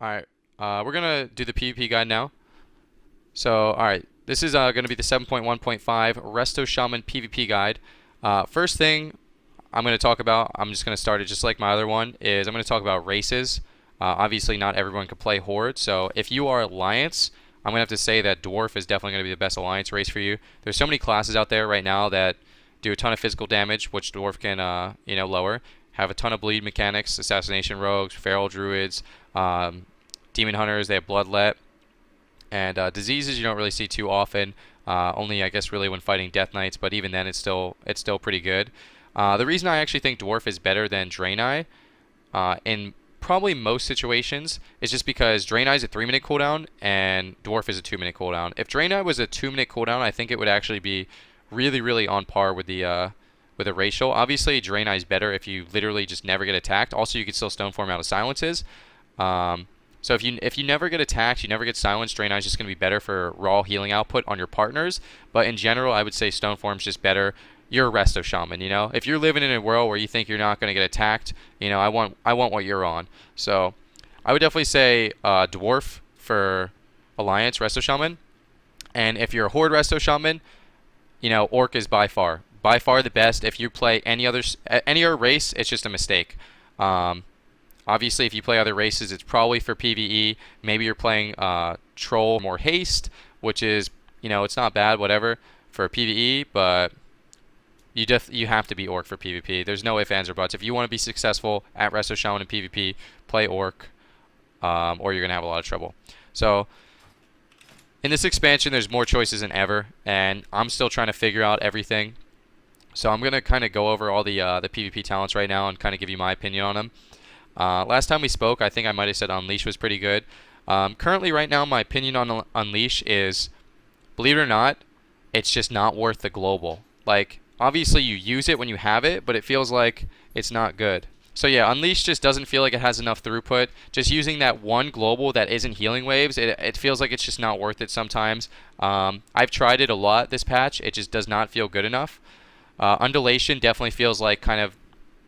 Alright, we're gonna do the PvP guide now. So, alright, this is gonna be the 7.1.5 Resto Shaman PvP guide. First thing I'm gonna talk about, I'm just gonna start it just like my other one, is I'm gonna talk about races. Obviously, not everyone can play Horde, so if you are Alliance, I'm gonna have to say that Dwarf is definitely gonna be the best Alliance race for you. There's so many classes out there right now that do a ton of physical damage, which Dwarf can, lower. Have a ton of bleed mechanics, assassination rogues, feral druids, demon hunters. They have bloodlet, and diseases you don't really see too often. Only I guess really when fighting death knights, but even then it's still pretty good. The reason I actually think Dwarf is better than Draenei in probably most situations is just because Draenei is a 3-minute cooldown and Dwarf is a 2-minute cooldown. If Draenei was a 2-minute cooldown, I think it would actually be really, really on par with the racial. Obviously, Draenei is better if you literally just never get attacked. Also, you can still stone form out of silences. So if you never get attacked, you never get silenced, Draenei is just going to be better for raw healing output on your partners. But in general, I would say stone form's just better. You're a Resto Shaman, you know. If you're living in a world where you think you're not going to get attacked, you know, I want what you're on. So I would definitely say Dwarf for Alliance Resto Shaman. And if you're a Horde Resto Shaman, you know, Orc is by far the best. If you play any other race, it's just a mistake. Um, Obviously, if you play other races, it's probably for PvE. Maybe you're playing Troll more Haste, which is, you know, it's not bad, whatever, for PvE, but you have to be Orc for PvP. There's no ifs, ands, or buts. If you want to be successful at Resto Shaman in PvP, play Orc, or you're going to have a lot of trouble. So, in this expansion, there's more choices than ever, and I'm still trying to figure out everything. So I'm going to kind of go over all the PvP talents right now and kind of give you my opinion on them. Last time we spoke, I think I might have said Unleash was pretty good. Currently, right now, my opinion on Unleash is, believe it or not, it's just not worth the global. Like, obviously you use it when you have it, but it feels like it's not good. So yeah, Unleash just doesn't feel like it has enough throughput. Just using that one global that isn't healing waves, it feels like it's just not worth it sometimes. I've tried it a lot this patch. It just does not feel good enough. Undulation definitely feels like kind of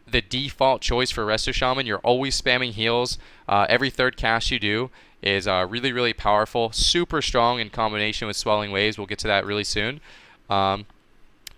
the default choice for Resto Shaman. You're always spamming heals. Every third cast you do is really, really powerful. Super strong in combination with Swelling Waves. We'll get to that really soon.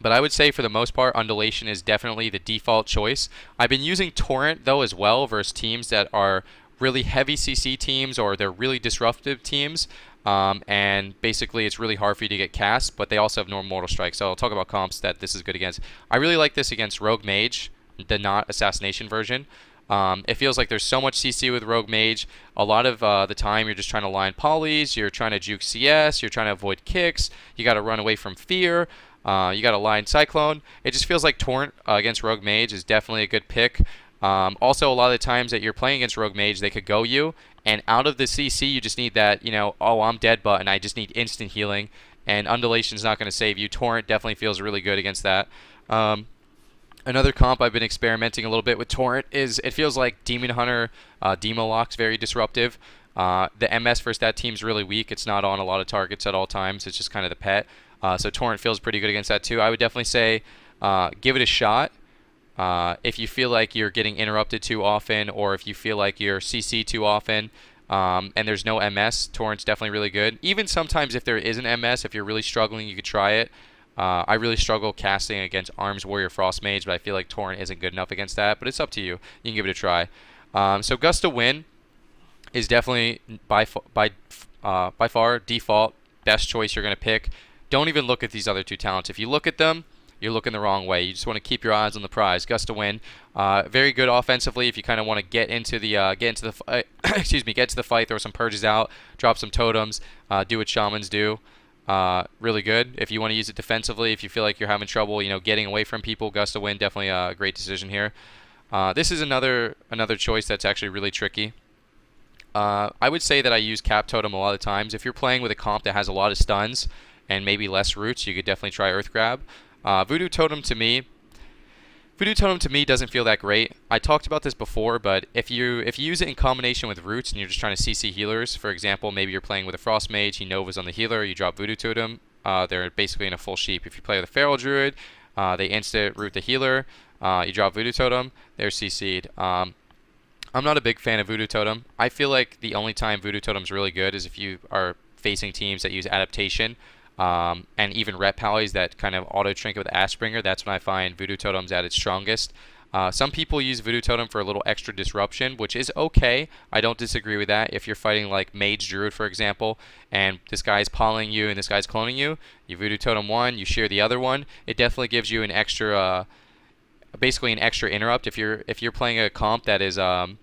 But I would say for the most part, Undulation is definitely the default choice. I've been using Torrent, though, as well, versus teams that are really heavy CC teams or they're really disruptive teams. And basically, it's really hard for you to get cast, but they also have normal Mortal Strike. So I'll talk about comps that this is good against. I really like this against Rogue Mage, the not assassination version. It feels like there's so much CC with Rogue Mage. A lot of the time you're just trying to line polys, you're trying to juke CS, you're trying to avoid kicks, you got to run away from fear, you got to line Cyclone. It just feels like Torrent against Rogue Mage is definitely a good pick. Also, a lot of the times that you're playing against Rogue Mage, they could go you, and out of the CC you just need that, you know, oh, I'm dead button, I just need instant healing, and Undulation's not going to save you. Torrent definitely feels really good against that. Another comp I've been experimenting a little bit with Torrent is it feels like Demon Hunter, Demo Lock's very disruptive. The MS versus that team's really weak. It's not on a lot of targets at all times. It's just kind of the pet. So Torrent feels pretty good against that too. I would definitely say give it a shot. If you feel like you're getting interrupted too often or if you feel like you're CC too often and there's no MS, Torrent's definitely really good. Even sometimes if there is an MS, if you're really struggling, you could try it. I really struggle casting against Arms Warrior Frost Mage, but I feel like Torrent isn't good enough against that. But it's up to you. You can give it a try. So Gust of Wind is definitely by far default best choice you're going to pick. Don't even look at these other two talents. If you look at them, you're looking the wrong way. You just want to keep your eyes on the prize. Gust of Wind, very good offensively if you kind of want to get into the fight. Excuse me, get to the fight, throw some purges out, drop some totems, do what shamans do. Really good. If you want to use it defensively, if you feel like you're having trouble, you know, getting away from people, Gust of Wind, definitely a great decision here. This is another choice that's actually really tricky. I would say that I use Cap Totem a lot of times. If you're playing with a comp that has a lot of stuns and maybe less roots, you could definitely try Earth Grab. Voodoo Totem to me doesn't feel that great. I talked about this before, but if you use it in combination with roots and you're just trying to CC healers, for example, maybe you're playing with a Frost Mage, he Novas on the healer, you drop Voodoo Totem, they're basically in a full sheep. If you play with a Feral Druid, they instant root the healer, you drop Voodoo Totem, they're CC'd. I'm not a big fan of Voodoo Totem. I feel like the only time Voodoo Totem's really good is if you are facing teams that use adaptation, and even rep pallies that kind of auto trinket with Ashbringer. That's when I find Voodoo Totem's at its strongest. Some people use Voodoo Totem for a little extra disruption, which is okay. I don't disagree with that. If you're fighting like Mage Druid, for example, and this guy's polling you and this guy's cloning you, you Voodoo Totem one, you shear the other one. It definitely gives you an extra, basically an extra interrupt. If you're playing a comp that is kind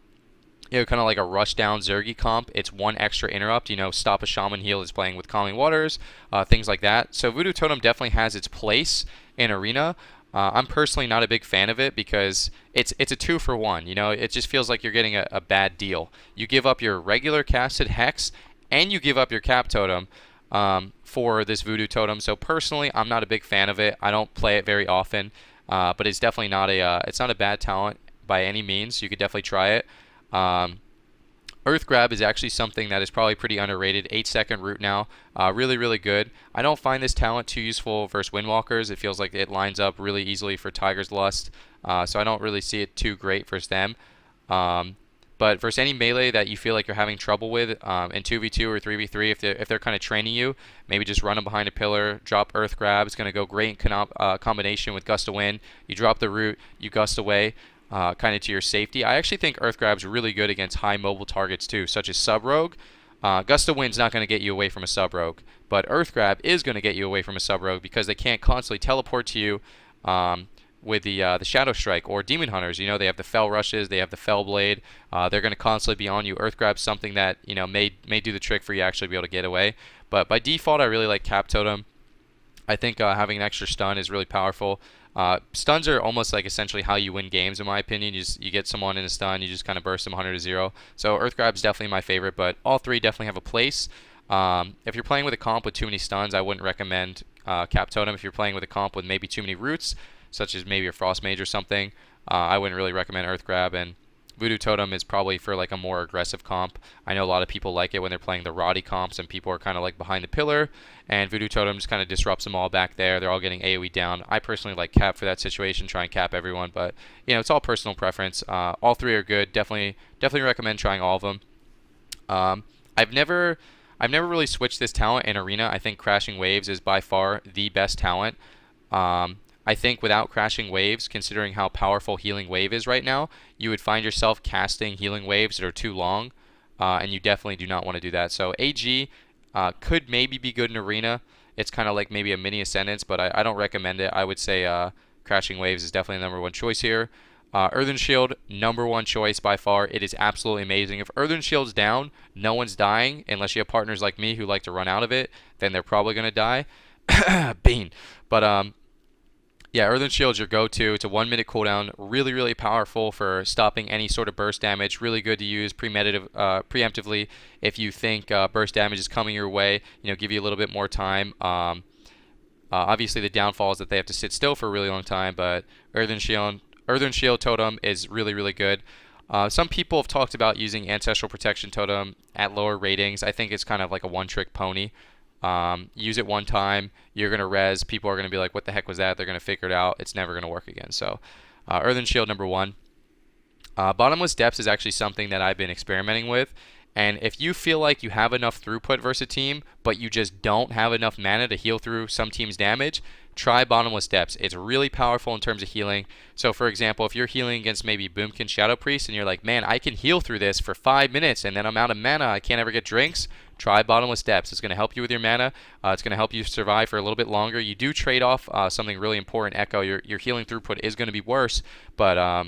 of like a rush down Zergy comp, it's one extra interrupt. Stop a Shaman heal is playing with Calming Waters, things like that. So Voodoo Totem definitely has its place in Arena. I'm personally not a big fan of it because it's a 2-for-1. It just feels like you're getting a bad deal. You give up your regular casted Hex, and you give up your Cap Totem for this Voodoo Totem. So personally, I'm not a big fan of it. I don't play it very often, but it's definitely not it's not a bad talent by any means. You could definitely try it. Earth Grab is actually something that is probably pretty underrated. 8-second root now. Really, really good. I don't find this talent too useful versus Windwalkers. It feels like it lines up really easily for Tiger's Lust. So I don't really see it too great versus them. But versus any melee that you feel like you're having trouble with in 2v2 or 3v3, if they're kind of training you, maybe just run them behind a pillar, drop Earth Grab. It's going to go great in combination with Gust of Wind. You drop the root, you gust away. Kind of to your safety. I actually think Earth Grab's really good against high mobile targets too, such as Sub Rogue. Gust of Wind's not going to get you away from a Sub Rogue, but Earth Grab is going to get you away from a Sub Rogue because they can't constantly teleport to you with the Shadow Strike or Demon Hunters. They have the Fell Rushes, they have the Fell Blade. They're going to constantly be on you. Earth Grab's something that may do the trick for you actually be able to get away. But by default, I really like Cap Totem. I think having an extra stun is really powerful. Stuns are almost like essentially how you win games, in my opinion. You get someone in a stun, you just kind of burst them 100 to 0. So Earth Grab is definitely my favorite, but all three definitely have a place. If you're playing with a comp with too many stuns, I wouldn't recommend Cap Totem. If you're playing with a comp with maybe too many roots, such as maybe a Frost Mage or something, I wouldn't really recommend Earth Grab. And Voodoo Totem is probably for like a more aggressive comp. I know a lot of people like it when they're playing the Roddy comps and people are kind of like behind the pillar, and Voodoo Totem just kind of disrupts them all back there. They're all getting AoE down. I personally like Cap for that situation, try and cap everyone, but it's all personal preference. All three are good. Definitely recommend trying all of them. I've never really switched this talent in Arena. I think Crashing Waves is by far the best talent. I think without Crashing Waves, considering how powerful Healing Wave is right now, you would find yourself casting Healing Waves that are too long, and you definitely do not want to do that. So AG could maybe be good in Arena. It's kind of like maybe a mini Ascendance, but I don't recommend it. I would say Crashing Waves is definitely the #1 choice here. Earthen Shield, #1 choice by far. It is absolutely amazing. If Earthen Shield's down, no one's dying, unless you have partners like me who like to run out of it, then they're probably going to die. Bean. But yeah, Earthen Shield's your go-to. It's a 1-minute cooldown. Really, really powerful for stopping any sort of burst damage. Really good to use preemptively if you think burst damage is coming your way. Give you a little bit more time. Obviously, the downfall is that they have to sit still for a really long time, but Earthen Shield Totem is really, really good. Some people have talked about using Ancestral Protection Totem at lower ratings. I think it's kind of like a one-trick pony. Use it one time, you're going to res, people are going to be like, what the heck was that? They're going to figure it out. It's never going to work again. So Earthen Shield #1. Bottomless Depths is actually something that I've been experimenting with. And if you feel like you have enough throughput versus a team, but you just don't have enough mana to heal through some team's damage, try Bottomless Depths. It's really powerful in terms of healing. So for example, if you're healing against maybe Boomkin Shadow Priest and you're like, man, I can heal through this for 5 minutes and then I'm out of mana, I can't ever get drinks, try Bottomless Depths. It's going to help you with your mana. It's going to help you survive for a little bit longer. You do trade off something really important, Echo. Your healing throughput is going to be worse, but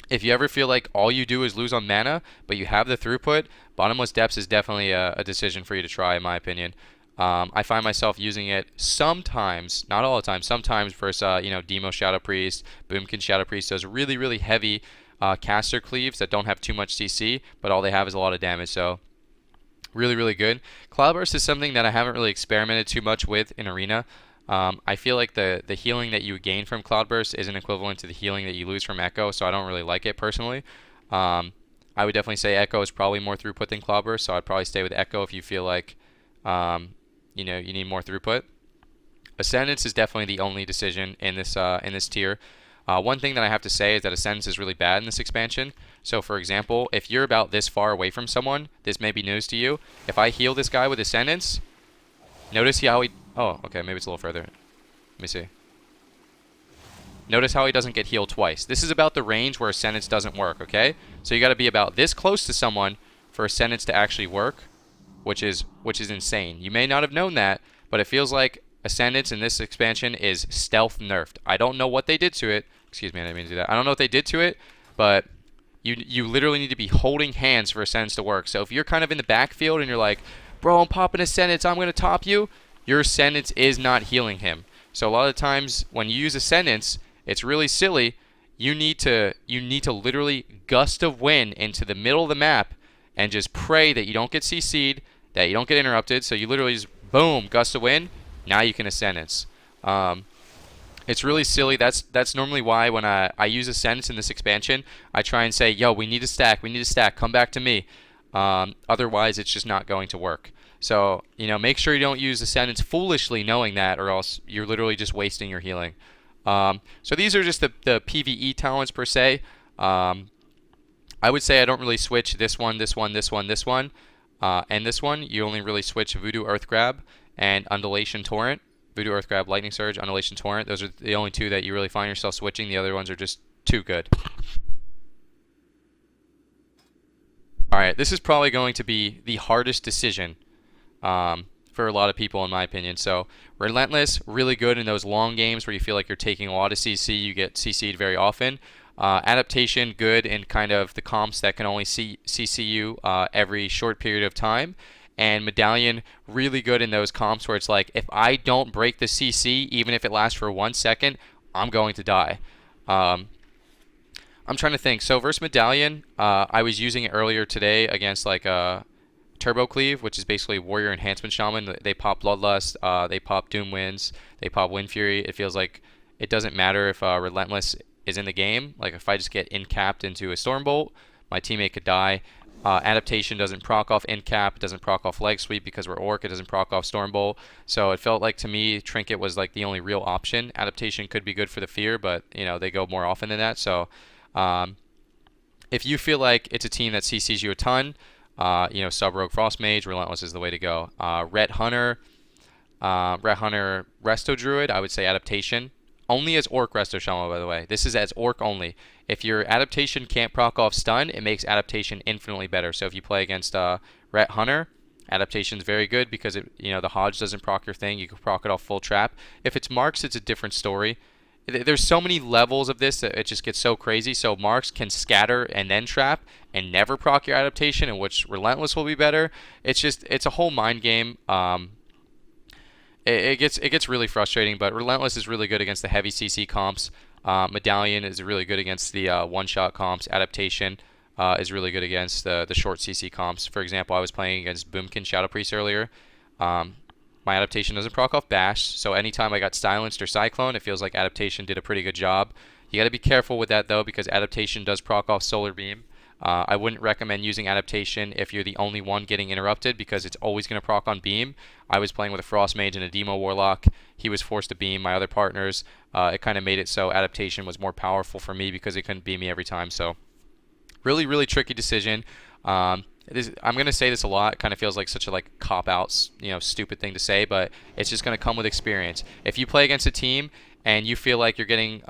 if you ever feel like all you do is lose on mana, but you have the throughput, Bottomless Depths is definitely a decision for you to try, in my opinion. I find myself using it sometimes, not all the time, sometimes versus Demo Shadow Priest, Boomkin Shadow Priest, those really, really heavy caster cleaves that don't have too much CC, but all they have is a lot of damage. So really, really good. Cloudburst is something that I haven't really experimented too much with in Arena. I feel like the healing that you gain from Cloudburst isn't equivalent to the healing that you lose from Echo, so I don't really like it personally. I would definitely say Echo is probably more throughput than Cloudburst, so I'd probably stay with Echo if you feel like you need more throughput. Ascendance is definitely the only decision in this tier. One thing that I have to say is that Ascendance is really bad in this expansion. So for example, if you're about this far away from someone, this may be news to you. If I heal this guy with Ascendance, notice how he... Oh, okay, maybe it's a little further. Let me see. Notice how he doesn't get healed twice. This is about the range where Ascendance doesn't work, okay? So you got to be about this close to someone for Ascendance to actually work, which is insane. You may not have known that, but it feels like Ascendance in this expansion is stealth nerfed. I don't know what they did to it. Excuse me, I didn't mean to do that. I don't know what they did to it, but you literally need to be holding hands for Ascendance to work. So if you're kind of in the backfield and you're like, bro, I'm popping Ascendance, I'm going to top you, your Ascendance is not healing him. So a lot of times when you use Ascendance, it's really silly. You need to literally gust of wind into the middle of the map and just pray that you don't get CC'd, that you don't get interrupted. So you literally just, boom, gust of wind. Now you can Ascendance. It's really silly. That's normally why when I use Ascendance in this expansion, I try and say, yo, we need to stack. We need to stack. Come back to me. Otherwise, it's just not going to work. So, make sure you don't use Ascendance foolishly knowing that, or else you're literally just wasting your healing. So these are just the PvE talents per se. I would say I don't really switch this one, this one, this one, this one, and this one. You only really switch Voodoo Earth Grab and Undulation Torrent. Voodoo Earth Grab, Lightning Surge, Undulation Torrent. Those are the only two that you really find yourself switching. The other ones are just too good. Alright, this is probably going to be the hardest decision for a lot of people in my opinion. So Relentless, really good in those long games where you feel like you're taking a lot of CC, you get CC'd very often. Adaptation, good in kind of the comps that can only CC you every short period of time. And Medallion, really good in those comps where it's like, if I don't break the CC, even if it lasts for 1 second, I'm going to die. I'm trying to think. So versus Medallion, I was using it earlier today against like Turbo Cleave, which is basically Warrior Enhancement Shaman. They pop Bloodlust, they pop Doom Winds, they pop Wind Fury. It feels like it doesn't matter if Relentless is in the game. Like if I just get in-capped into a Stormbolt, my teammate could die. Adaptation doesn't proc off in-cap, it doesn't proc off leg sweep because we're Orc, it doesn't proc off Stormbolt. So it felt like to me Trinket was like the only real option. Adaptation could be good for the fear, but they go more often than that. So if you feel like it's a team that CCs you a ton, Sub Rogue Frost Mage, Relentless is the way to go. Ret Hunter, Resto Druid, I would say Adaptation. Only as Orc Resto Shaman, by the way. This is as Orc only. If your Adaptation can't proc off stun, it makes Adaptation infinitely better. So if you play against Ret Hunter, Adaptation's very good because the Hodge doesn't proc your thing. You can proc it off full trap. If it's Marks, it's a different story. There's so many levels of this that it just gets so crazy. So Marks can scatter and then trap and never proc your Adaptation, in which Relentless will be better. It's a whole mind game. It gets really frustrating, but Relentless is really good against the heavy CC comps. Medallion is really good against the one-shot comps. Adaptation is really good against the short CC comps. For example, I was playing against Boomkin Shadow Priest earlier. My Adaptation doesn't proc off Bash, so anytime I got silenced or Cyclone, it feels like Adaptation did a pretty good job. You got to be careful with that though, because Adaptation does proc off Solar Beam. I wouldn't recommend using Adaptation if you're the only one getting interrupted, because it's always going to proc on Beam. I was playing with a Frost Mage and a Demo Warlock. He was forced to beam my other partners. It kind of made it so Adaptation was more powerful for me because it couldn't beam me every time. So really, really tricky decision. I'm going to say this a lot. It kind of feels like such a cop-out, stupid thing to say, but it's just going to come with experience. If you play against a team and you feel like you're getting,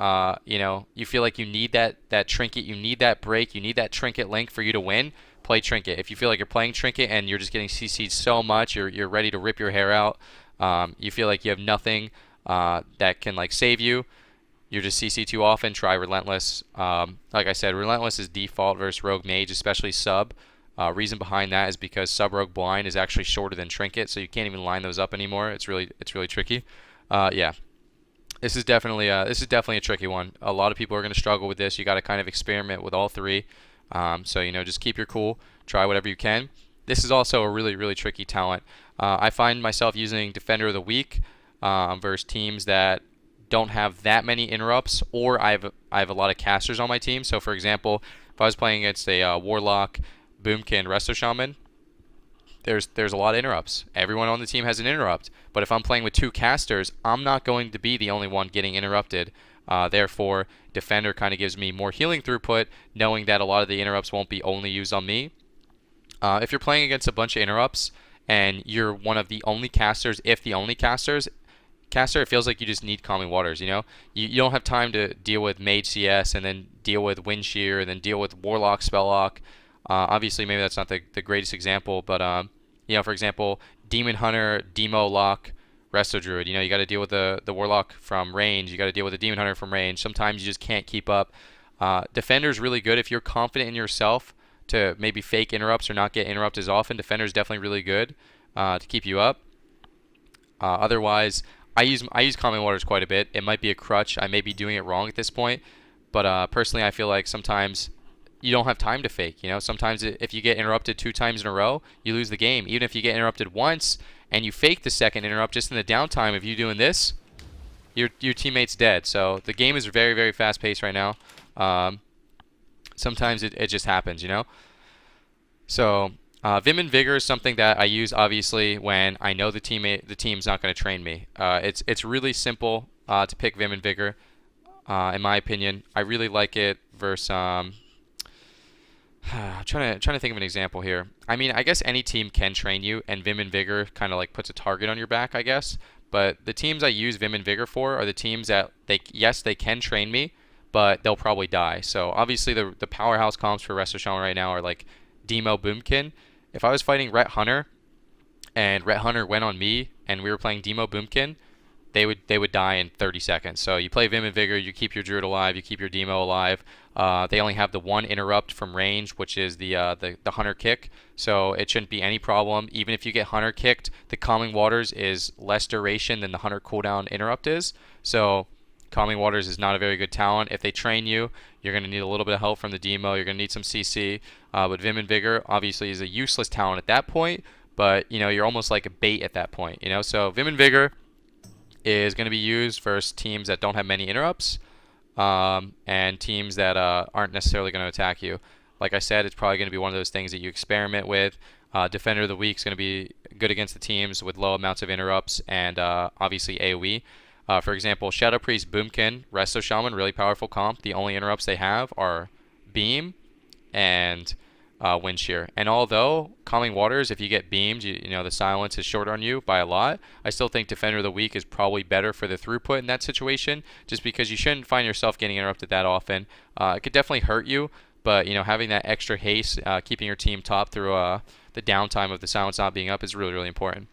you feel like you need that trinket, you need that break, you need that trinket link for you to win, play Trinket. If you feel like you're playing Trinket and you're just getting CC'd so much, you're ready to rip your hair out, you feel like you have nothing that can save you, you're just CC too often, try Relentless. Like I said, Relentless is default versus Rogue Mage, especially Sub. Reason behind that is because Sub Rogue Blind is actually shorter than Trinket, so you can't even line those up anymore. It's really tricky. Yeah. This is definitely a tricky one. A lot of people are going to struggle with this. You got to kind of experiment with all three. So just keep your cool, try whatever you can. This is also a really, really tricky talent. I find myself using Defender of the Week versus teams that don't have that many interrupts, or I have a lot of casters on my team. So for example, if I was playing against a Warlock, Boomkin, Resto Shaman, there's a lot of interrupts. Everyone on the team has an interrupt. But if I'm playing with two casters, I'm not going to be the only one getting interrupted. Therefore, Defender kind of gives me more healing throughput, knowing that a lot of the interrupts won't be only used on me. If you're playing against a bunch of interrupts and you're one of the only casters, if the only caster, it feels like you just need Calming Waters, you know? You don't have time to deal with Mage CS and then deal with Wind Shear and then deal with Warlock, Spelllock. Obviously, maybe that's not the greatest example, but, you know, for example, Demon Hunter, Demo Lock, Resto Druid. You know, you got to deal with the Warlock from range. You got to deal with the Demon Hunter from range. Sometimes you just can't keep up. Defender's really good if you're confident in yourself to maybe fake interrupts or not get interrupted as often. Defender's definitely really good to keep you up. Otherwise, I use Calming Waters quite a bit. It might be a crutch. I may be doing it wrong at this point, but personally, I feel like sometimes you don't have time to fake. You know, sometimes if you get interrupted 2 times in a row, you lose the game. Even if you get interrupted once and you fake the second interrupt just in the downtime of you doing this, your teammate's dead. So the game is very, very fast paced right now. Sometimes it just happens, you know. So Vim and Vigor is something that I use obviously when I know the team's not going to train me. It's really simple to pick Vim and Vigor, in my opinion. I really like it versus. I'm trying to think of an example here. I mean, I guess any team can train you, and Vim and Vigor kind of like puts a target on your back, I guess. But the teams I use Vim and Vigor for are the teams that they can train me, but they'll probably die. So obviously the powerhouse comps for Resto Shaman right now are like Demo Boomkin. If I was fighting Ret Hunter and Ret Hunter went on me and we were playing Demo Boomkin, they would die in 30 seconds. So you play Vim and Vigor, you keep your Druid alive, you keep your Demo alive. They only have the 1 interrupt from range, which is the Hunter kick. So it shouldn't be any problem. Even if you get Hunter kicked, the Calming Waters is less duration than the Hunter cooldown interrupt is. So Calming Waters is not a very good talent. If they train you, you're going to need a little bit of help from the Demo. You're going to need some CC. But Vim and Vigor obviously is a useless talent at that point. But, you know, you're almost like a bait at that point, you know. So Vim and Vigor is going to be used versus teams that don't have many interrupts and teams that aren't necessarily going to attack you. Like I said, it's probably going to be one of those things that you experiment with. Defender of the Week is going to be good against the teams with low amounts of interrupts and obviously AoE. For example, Shadow Priest, Boomkin, Resto Shaman, really powerful comp. The only interrupts they have are Beam and Wind Shear. And although Calming Waters, if you get beamed, you know the silence is short on you by a lot, I still think Defender of the Week is probably better for the throughput in that situation, just because you shouldn't find yourself getting interrupted that often. It could definitely hurt you, but you know, having that extra haste, keeping your team top through the downtime of the silence not being up is really, really important.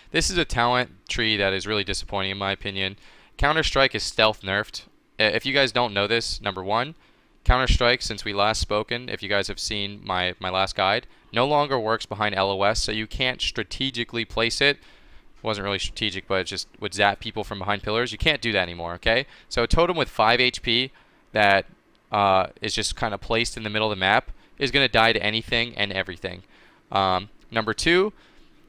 This is a talent tree that is really disappointing in my opinion. Counter-Strike is stealth nerfed. If you guys don't know this, number 1, Counter-Strike, since we last spoken, if you guys have seen my last guide, no longer works behind LOS, so you can't strategically place it. It wasn't really strategic, but it just would zap people from behind pillars. You can't do that anymore, okay? So a totem with 5 HP that is just kind of placed in the middle of the map is going to die to anything and everything. Number 2,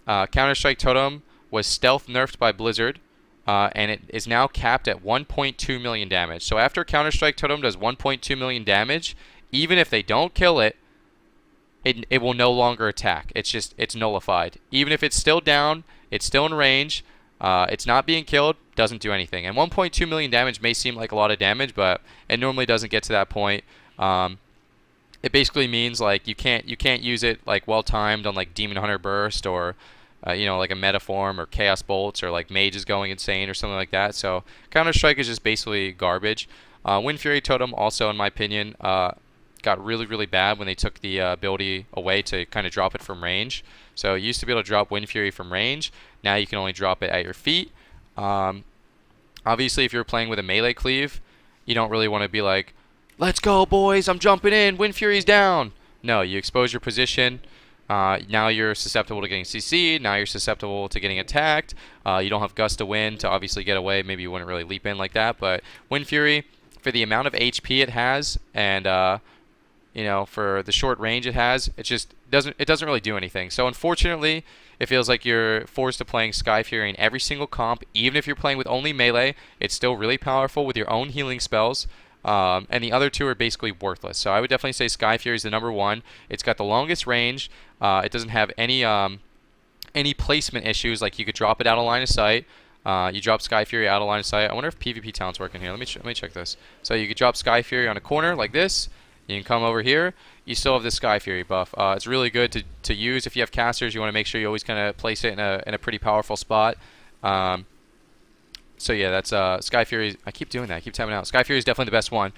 Counter-Strike Totem was stealth nerfed by Blizzard, and it is now capped at 1.2 million damage. So after Counter-Strike Totem does 1.2 million damage, even if they don't kill it, it will no longer attack. It's nullified. Even if it's still down, it's still in range, it's not being killed, doesn't do anything. And 1.2 million damage may seem like a lot of damage, but it normally doesn't get to that point. It basically means like you can't use it like well timed on like Demon Hunter Burst or you know, like a Metaform or Chaos Bolts or like Mage is going insane or something like that. So Counter-Strike is just basically garbage. Wind Fury Totem also, in my opinion, got really, really bad when they took the ability away to kind of drop it from range. So you used to be able to drop Wind Fury from range. Now you can only drop it at your feet. Obviously, if you're playing with a melee cleave, you don't really want to be like, let's go, boys, I'm jumping in, Wind Fury's down. No, you expose your position. Now you're susceptible to getting CC'd. Now you're susceptible to getting attacked. You don't have Gust of Wind to obviously get away. Maybe you wouldn't really leap in like that. But Wind Fury, for the amount of HP it has, and you know, for the short range it has, it just doesn't really do anything. So unfortunately, it feels like you're forced to playing Sky Fury in every single comp. Even if you're playing with only melee, it's still really powerful with your own healing spells. And the other 2 are basically worthless. So I would definitely say Sky Fury is the number 1. It's got the longest range. It doesn't have any placement issues, like you could drop it out of line of sight. You drop Sky Fury out of line of sight. I wonder if PvP talent's working here. Let me check this. So you could drop Sky Fury on a corner like this. You can come over here. You still have the Sky Fury buff. It's really good to use if you have casters. You want to make sure you always kind of place it in a pretty powerful spot. So yeah, that's Sky Fury. I keep doing that. I keep tapping out. Sky Fury is definitely the best one.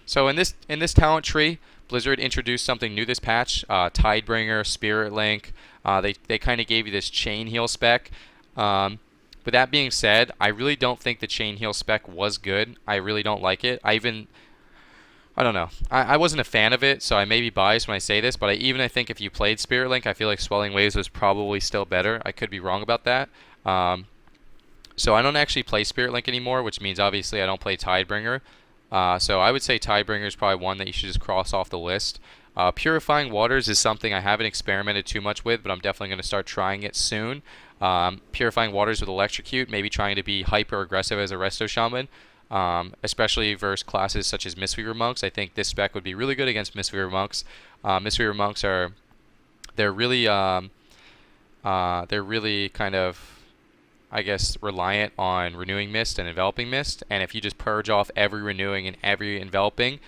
So in this talent tree, Blizzard introduced something new this patch. Tidebringer, Spirit Link. They kind of gave you this chain heal spec. But that being said, I really don't think the chain heal spec was good. I really don't like it. I don't know. I wasn't a fan of it, so I may be biased when I say this, but I think if you played Spirit Link, I feel like Swelling Waves was probably still better. I could be wrong about that. So I don't actually play Spirit Link anymore, which means obviously I don't play Tidebringer. So I would say Tidebringer is probably one that you should just cross off the list. Purifying Waters is something I haven't experimented too much with, but I'm definitely going to start trying it soon. Purifying Waters with Electrocute, maybe trying to be hyper aggressive as a Resto Shaman, especially versus classes such as Mistweaver Monks. I think this spec would be really good against Mistweaver Monks. Mistweaver Monks they're really kind of, I guess, reliant on renewing mist and enveloping mist, and if you just purge off every renewing and every enveloping,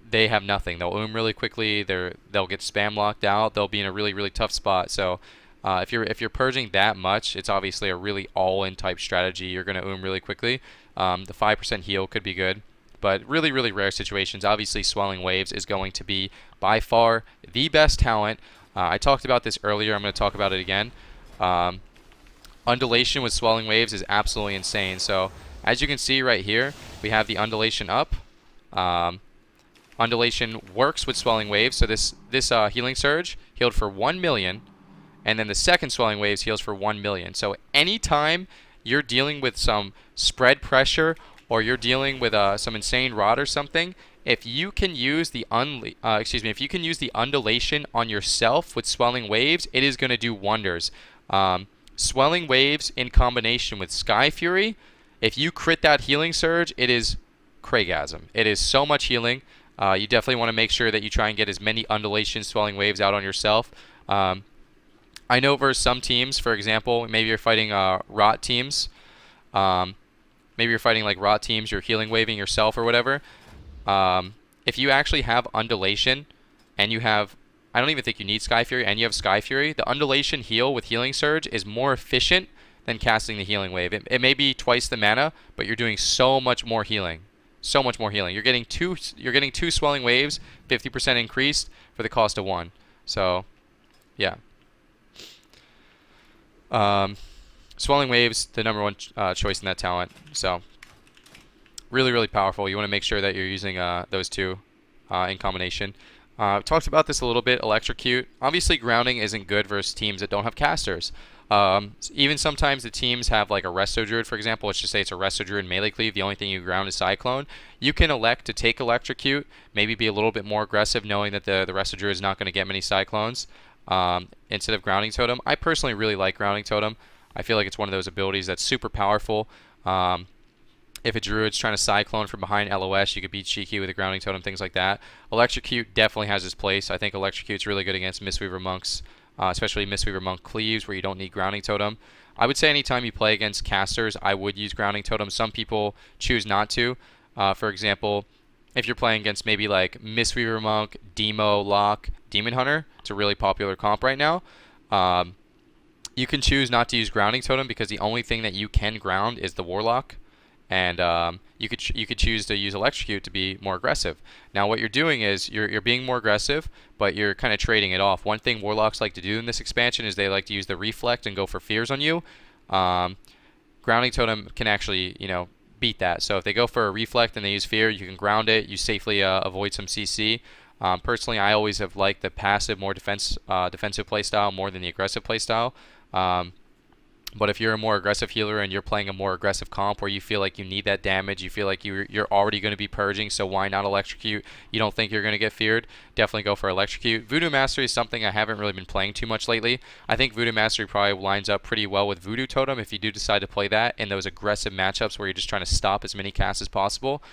they have nothing. They'll really quickly. They'll get spam locked out. They'll be in a really tough spot. So if you're purging that much, it's obviously a really all-in type strategy. You're going to really quickly. The 5% heal could be good, but really rare situations. Obviously, Swelling Waves is going to be by far the best talent. I talked about this earlier. I'm going to talk about it again. Undulation with Swelling Waves is absolutely insane. So as you can see right here, we have the undulation up. Undulation works with Swelling Waves. So this Healing Surge healed for 1 million, and then the second Swelling Waves heals for 1 million. So anytime you're dealing with some spread pressure or you're dealing with some insane rot or something, if you can use the undulation on yourself with Swelling Waves, it is going to do wonders. Swelling Waves in combination with Sky Fury, if you crit that Healing Surge, it is Craigasm. It is so much healing. You definitely want to make sure that you try and get as many undulation Swelling Waves out on yourself. I know versus some teams, for example, maybe you're fighting rot teams. Maybe you're fighting like rot teams, you're healing waving yourself or whatever. If you actually have undulation and you have, I don't even think you need Sky Fury, and you have Sky Fury, the undulation heal with Healing Surge is more efficient than casting the Healing Wave. It may be twice the mana, but you're doing so much more healing. So much more healing. You're getting two Swelling Waves, 50% increased for the cost of 1. So, yeah. Swelling Waves, the #1 choice in that talent. So, really powerful. You want to make sure that you're using those two in combination. Talked about this a little bit. Electrocute. Obviously, grounding isn't good versus teams that don't have casters. Even sometimes the teams have like a Resto Druid, for example. Let's just say it's a Resto Druid melee cleave. The only thing you ground is Cyclone. You can elect to take Electrocute, maybe be a little bit more aggressive, knowing that the Resto Druid is not going to get many Cyclones, instead of Grounding Totem. I personally really like Grounding Totem. I feel like it's one of those abilities that's super powerful. If a Druid's trying to Cyclone from behind LOS, you could be cheeky with a Grounding Totem, things like that. Electrocute definitely has its place. I think Electrocute's really good against Mistweaver Monks, especially Mistweaver Monk Cleaves, where you don't need Grounding Totem. I would say anytime you play against casters, I would use Grounding Totem. Some people choose not to. For example, if you're playing against maybe like Mistweaver Monk, Demo, Lock, Demon Hunter, it's a really popular comp right now. You can choose not to use Grounding Totem because the only thing that you can ground is the Warlock. And you could choose to use Electrocute to be more aggressive. Now what you're doing is you're being more aggressive, but you're kind of trading it off. One thing Warlocks like to do in this expansion is they like to use the Reflect and go for fears on you. Grounding Totem can actually, beat that. So if they go for a Reflect and they use fear, you can ground it. You safely avoid some CC. Personally, I always have liked the passive, more defensive playstyle more than the aggressive playstyle. But if you're a more aggressive healer and you're playing a more aggressive comp where you feel like you need that damage, you feel like you're already going to be purging, so why not Electrocute? You don't think you're going to get feared? Definitely go for Electrocute. Voodoo Mastery is something I haven't really been playing too much lately. I think Voodoo Mastery probably lines up pretty well with Voodoo Totem if you do decide to play that in those aggressive matchups where you're just trying to stop as many casts as possible.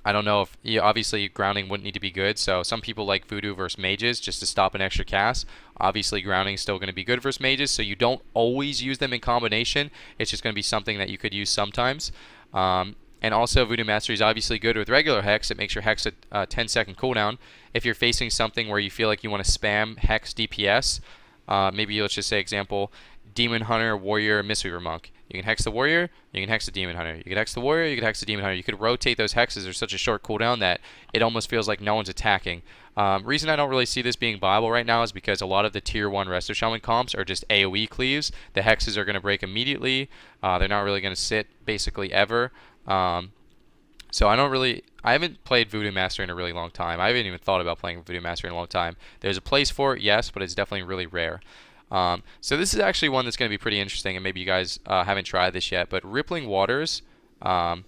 I don't know if obviously grounding wouldn't need to be good. So some people like voodoo versus mages just to stop an extra cast. Obviously grounding is still going to be good versus mages, so you don't always use them in combination. It's just going to be something that you could use sometimes. And also Voodoo Mastery is obviously good with regular Hex. It makes your Hex a 10-second cooldown. If you're facing something where you feel like you want to spam Hex DPS, maybe let's just say example, Demon Hunter, Warrior, Mistweaver Monk. You can Hex the Warrior, you can Hex the Demon Hunter. You can Hex the Warrior, you can Hex the Demon Hunter. You could rotate those hexes. There's such a short cooldown that it almost feels like no one's attacking. Reason I don't really see this being viable right now is because a lot of the Tier 1 Resto Shaman comps are just AoE cleaves. The hexes are going to break immediately. They're not really going to sit basically ever. So I haven't played Voodoo Master in a really long time. I haven't even thought about playing Voodoo Master in a long time. There's a place for it, yes, but it's definitely really rare. So this is actually one that's going to be pretty interesting, and maybe you guys haven't tried this yet, but Rippling Waters, I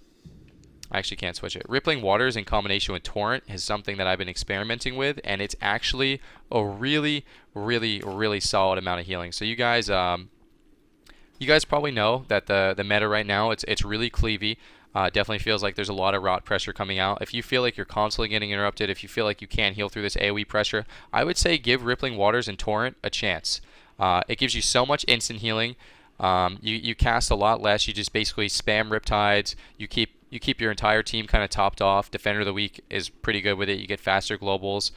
actually can't switch it. Rippling Waters in combination with Torrent is something that I've been experimenting with, and it's actually a really, really, really solid amount of healing. So you guys probably know that the meta right now, it's really cleavy. Definitely feels like there's a lot of rot pressure coming out. If you feel like you're constantly getting interrupted, if you feel like you can't heal through this AoE pressure, I would say give Rippling Waters and Torrent a chance. It gives you so much instant healing. You cast a lot less. You just basically spam Riptides. You keep your entire team kind of topped off. Defender of the Week is pretty good with it. You get faster globals.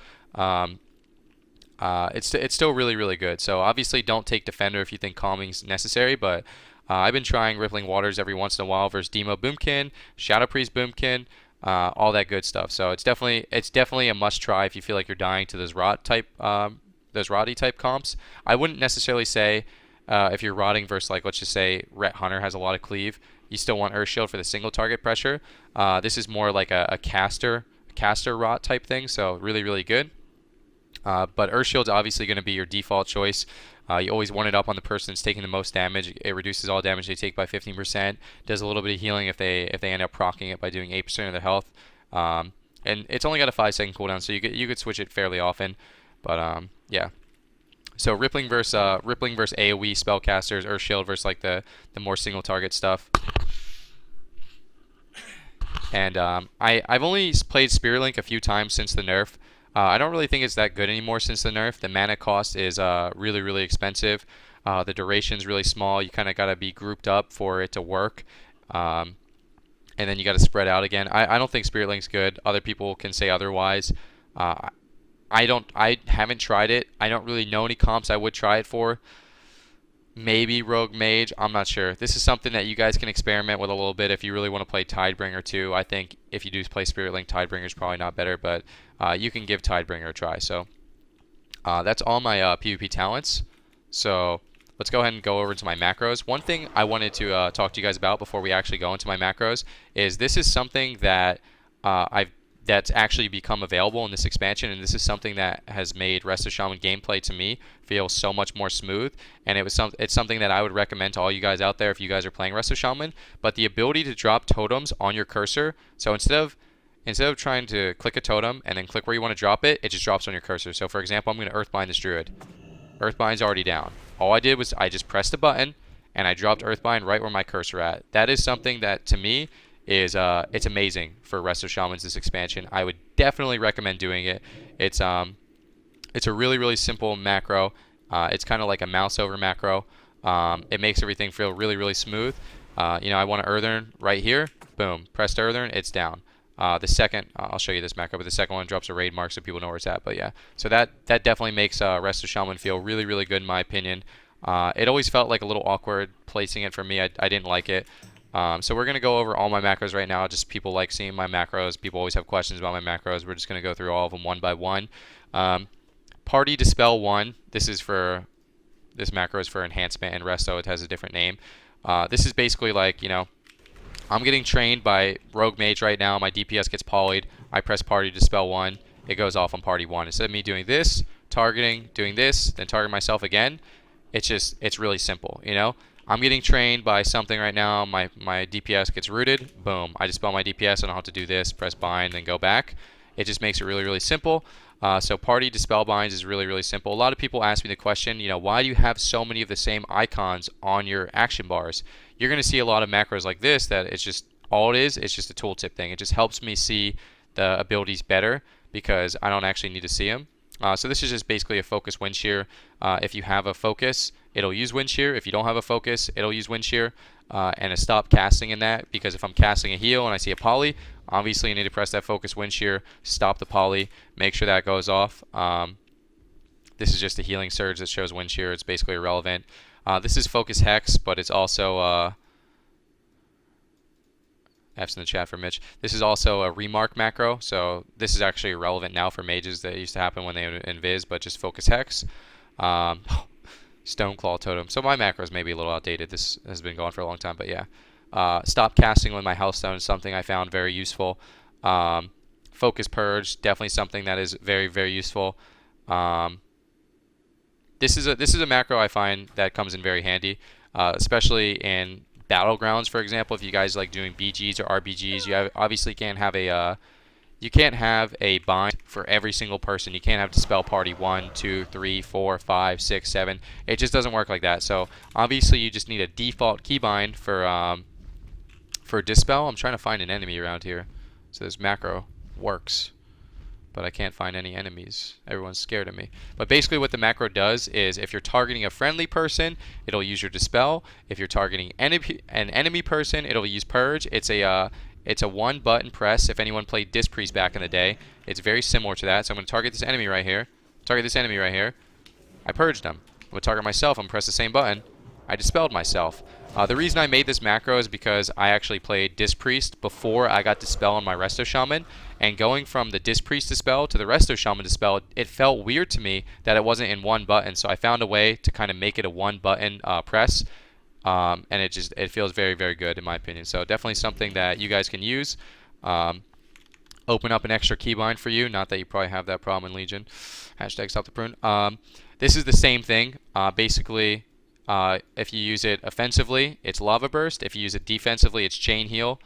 It's still really, really good. So obviously don't take Defender if you think calming's necessary, but I've been trying Rippling Waters every once in a while versus Demo Boomkin, Shadow Priest Boomkin, all that good stuff. So it's definitely a must try if you feel like you're dying to those Roddy type comps. I wouldn't necessarily say if you're rotting versus, like, let's just say Ret Hunter has a lot of cleave, you still want Earth Shield for the single target pressure. This is more like a caster rot type thing, so really, really good. But Earth Shield's obviously going to be your default choice. You always want it up on the person that's taking the most damage. It reduces all damage they take by 15%. Does a little bit of healing if they end up proccing it by doing 8% of their health. And it's only got a 5-second cooldown, so you could switch it fairly often. But yeah. So Rippling versus AoE spellcasters, Earth Shield versus like the more single target stuff. And I've only played Spirit Link a few times since the nerf. I don't really think it's that good anymore since the nerf. The mana cost is really, really expensive. The duration's really small. You kind of got to be grouped up for it to work. And then you got to spread out again. I don't think Spirit Link's good. Other people can say otherwise. I haven't tried it. I don't really know any comps I would try it for. Maybe Rogue Mage. I'm not sure. This is something that you guys can experiment with a little bit if you really want to play Tidebringer too. I think if you do play Spirit Link, Tidebringer is probably not better, but you can give Tidebringer a try. So that's all my PvP talents. So let's go ahead and go over to my macros. One thing I wanted to talk to you guys about before we actually go into my macros is this is something that that's actually become available in this expansion, and this is something that has made Resto Shaman gameplay to me feel so much more smooth, and it's something that I would recommend to all you guys out there if you guys are playing Resto Shaman. But the ability to drop totems on your cursor, so instead of trying to click a totem and then click where you want to drop it, it just drops on your cursor. So for example, I'm going to Earthbind this Druid. Earthbind's already down. All I did was I just pressed a button and I dropped Earthbind right where my cursor at. That is something that to me is it's amazing for Resto Shamans this expansion. I would definitely recommend doing it. It's a really, really simple macro. It's kind of like a mouse over macro. It makes everything feel really, really smooth. I want to Earthern right here. Boom. Pressed Earthern, it's down. The second, I'll show you this macro, but the second one drops a raid mark so people know where it's at. But yeah, so that definitely makes Resto Shaman feel really, really good in my opinion. It always felt like a little awkward placing it for me. I didn't like it. So we're going to go over all my macros right now. Just people like seeing my macros. People always have questions about my macros. We're just going to go through all of them one by one. Party Dispel 1. This macro is for enhancement, and Resto, it has a different name. This is basically like, I'm getting trained by Rogue Mage right now. My DPS gets polyed. I press Party Dispel 1. It goes off on Party 1. Instead of me doing this, targeting, doing this, then target myself again, it's really simple, I'm getting trained by something right now. My DPS gets rooted. Boom. I dispel my DPS. I don't have to do this. Press bind, then go back. It just makes it really, really simple. So Party Dispel Binds is really, really simple. A lot of people ask me the question, why do you have so many of the same icons on your action bars? You're going to see a lot of macros like this that it's just all it is just a tooltip thing. It just helps me see the abilities better because I don't actually need to see them. So this is just basically a focus wind shear. If you have a focus, it'll use wind shear. If you don't have a focus, it'll use wind shear. And a stop casting in that, because if I'm casting a heal and I see a poly, obviously I need to press that focus wind shear, stop the poly, make sure that goes off. This is just a healing surge that shows wind shear. It's basically irrelevant. This is focus hex, but it's also F's in the chat for Mitch. This is also a remark macro, so this is actually irrelevant now for mages. That used to happen when they would invis, but just focus hex. Stoneclaw totem. So my macros may be a little outdated. This has been going for a long time, but yeah. Stop casting with my healthstone is something I found very useful. Focus purge, definitely something that is very, very useful. This is a macro I find that comes in very handy, especially in battlegrounds. For example, if you guys like doing BGs or RBGs, you obviously can't have a bind for every single person. You can't have dispel party 1, 2, 3, 4, 5, 6, 7. It just doesn't work like that. So obviously you just need a default keybind for dispel. I'm trying to find an enemy around here, so this macro works, but I can't find any enemies. Everyone's scared of me. But basically what the macro does is if you're targeting a friendly person, it'll use your dispel. If you're targeting an enemy person, it'll use purge. It's a one button press. If anyone played Disc Priest back in the day, it's very similar to that. So I'm going to target this enemy right here. I purged him. I'm going to target myself. I'm going to press the same button. I dispelled myself. The reason I made this macro is because I actually played Disc Priest before I got Dispel on my Resto Shaman. And going from the Disc Priest Dispel to the Resto Shaman Dispel, it felt weird to me that it wasn't in one button. So I found a way to kind of make it a one button press. And it feels very, very good in my opinion. So definitely something that you guys can use. Open up an extra keybind for you. Not that you probably have that problem in Legion. Hashtag stop the prune. This is the same thing. Basically, if you use it offensively, it's Lava Burst. If you use it defensively, it's Chain Heal.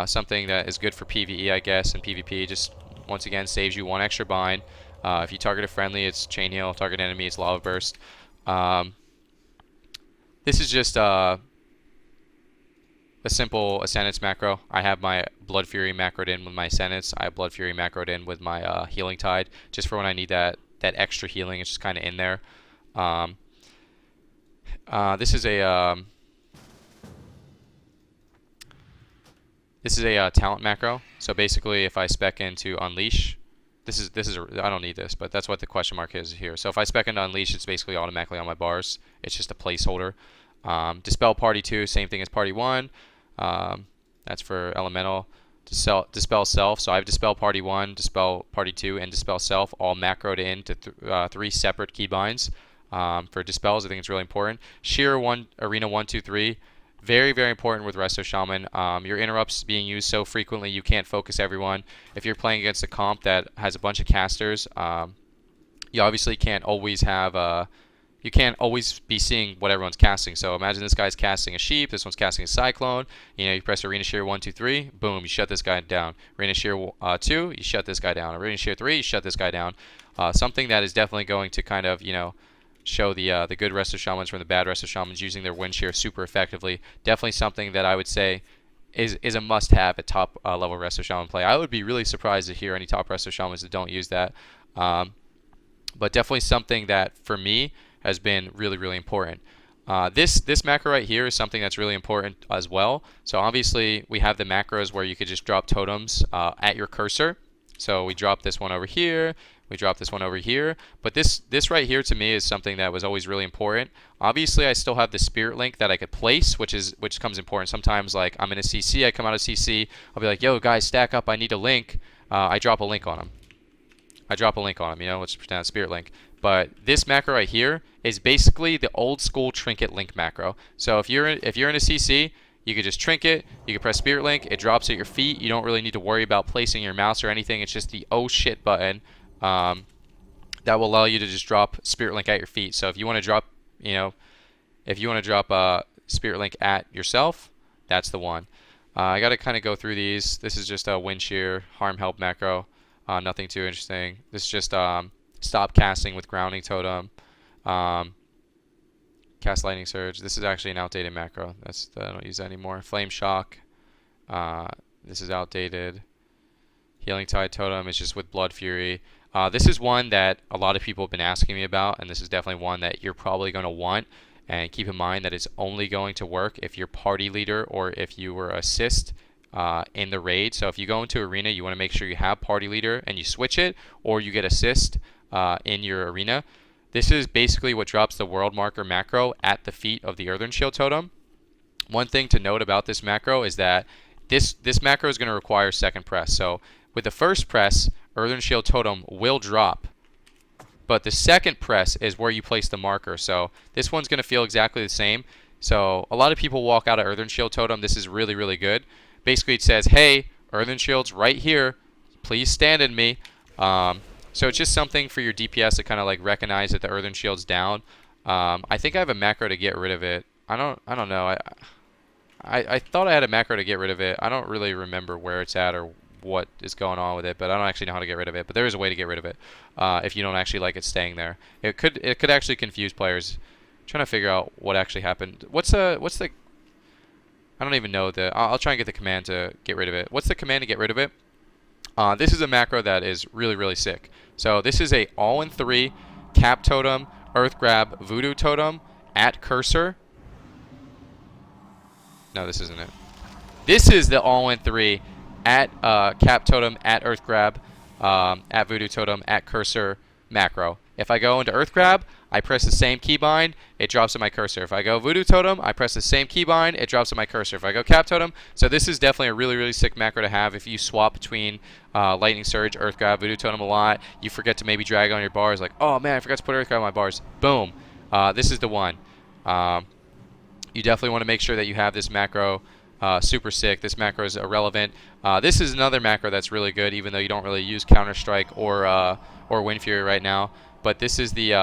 Something that is good for PvE, I guess, and PvP. Just, once again, saves you one extra bind. If you target a friendly, it's Chain Heal. Target enemy, it's Lava Burst. This is just a simple Ascendance macro. I have my Blood Fury macroed in with my Ascendance. I have Blood Fury macroed in with my Healing Tide, just for when I need that extra healing. It's just kind of in there. This is a talent macro. So basically, if I spec into Unleash, I don't need this, but that's what the question mark is here. So if I spec into Unleash, it's basically automatically on my bars. It's just a placeholder. Dispel Party 2, same thing as Party 1. That's for Elemental. Dispel Self. So I have Dispel Party 1, Dispel Party 2, and Dispel Self all macroed into 3 separate keybinds. For dispels, I think it's really important. Sheer Arena 1, 2, 3. Very, very important with Resto Shaman. Your interrupts being used so frequently, you can't focus everyone. If you're playing against a comp that has a bunch of casters, you obviously can't always have you can't always be seeing what everyone's casting. So imagine this guy's casting a sheep, this one's casting a cyclone. You press Arena Shear 1, 2, 3, boom, you shut this guy down. Arena Shear 2, you shut this guy down. Arena Shear 3, you shut this guy down. Something that is definitely going to kind of, show the good Resto Shamans from the bad Resto Shamans using their wind shear super effectively. Definitely something that I would say is a must-have at top level Resto Shaman play. I would be really surprised to hear any top Resto Shamans that don't use that. But definitely something that, for me, has been really, really important. This macro right here is something that's really important as well. So obviously, we have the macros where you could just drop totems at your cursor. So we drop this one over here. We drop this one over here. But this right here to me is something that was always really important. Obviously, I still have the Spirit Link that I could place, which comes important. Sometimes, like, I'm in a CC, I come out of CC, I'll be like, yo, guys, stack up, I need a link. I drop a link on them. Let's pretend it's Spirit Link. But this macro right here is basically the old school trinket link macro. So if you're in a CC, you could just trinket, you can press Spirit Link, it drops at your feet. You don't really need to worry about placing your mouse or anything. It's just the oh shit button that will allow you to just drop Spirit Link at your feet. So if you want to drop, Spirit Link at yourself, that's the one. I got to kind of go through these. This is just a wind shear, harm help macro. Nothing too interesting. This is just stop casting with grounding totem. Cast lightning surge. This is actually an outdated macro. I don't use that anymore. Flame shock. This is outdated. Healing Tide Totem is just with Blood Fury. This is one that a lot of people have been asking me about, and this is definitely one that you're probably going to want. And keep in mind that it's only going to work if you're party leader or if you were assist in the raid. So if you go into arena, you want to make sure you have party leader and you switch it, or you get assist in your arena. This is basically what drops the world marker macro at the feet of the Earthen Shield Totem. One thing to note about this macro is that this macro is going to require second press. So with the first press, Earthen Shield Totem will drop, but the second press is where you place the marker. So this one's going to feel exactly the same. So a lot of people walk out of Earthen Shield Totem. This is really, really good. Basically, it says, hey, Earthen Shield's right here. Please stand in me. So it's just something for your DPS to kind of like recognize that the Earthen Shield's down. I think I have a macro to get rid of it. I don't know. I thought I had a macro to get rid of it. I don't really remember where it's at or what is going on with it, but I don't actually know how to get rid of it. But there is a way to get rid of it if you don't actually like it staying there. It could actually confuse players. I'm trying to figure out what actually happened. What's the I don't even know the. I'll try and get the command to get rid of it. What's the command to get rid of it? This is a macro that is really, really sick. So this is a all-in-3 Cap Totem, Earth Grab, Voodoo Totem at Cursor. No, this isn't it. This is the all-in-3 at Cap Totem, at Earth Grab, at Voodoo Totem, at Cursor macro. If I go into Earth Grab, I press the same keybind, it drops in my cursor. If I go Voodoo Totem, I press the same keybind, it drops in my cursor. If I go Cap Totem, so this is definitely a really, really sick macro to have if you swap between Lightning Surge, Earth Grab, Voodoo Totem a lot. You forget to maybe drag on your bars, like, oh man, I forgot to put Earth Grab on my bars. Boom. This is the one. You definitely want to make sure that you have this macro. Super sick. This macro is irrelevant. This is another macro that's really good, even though you don't really use Counter-Strike or Wind Fury right now. But this is the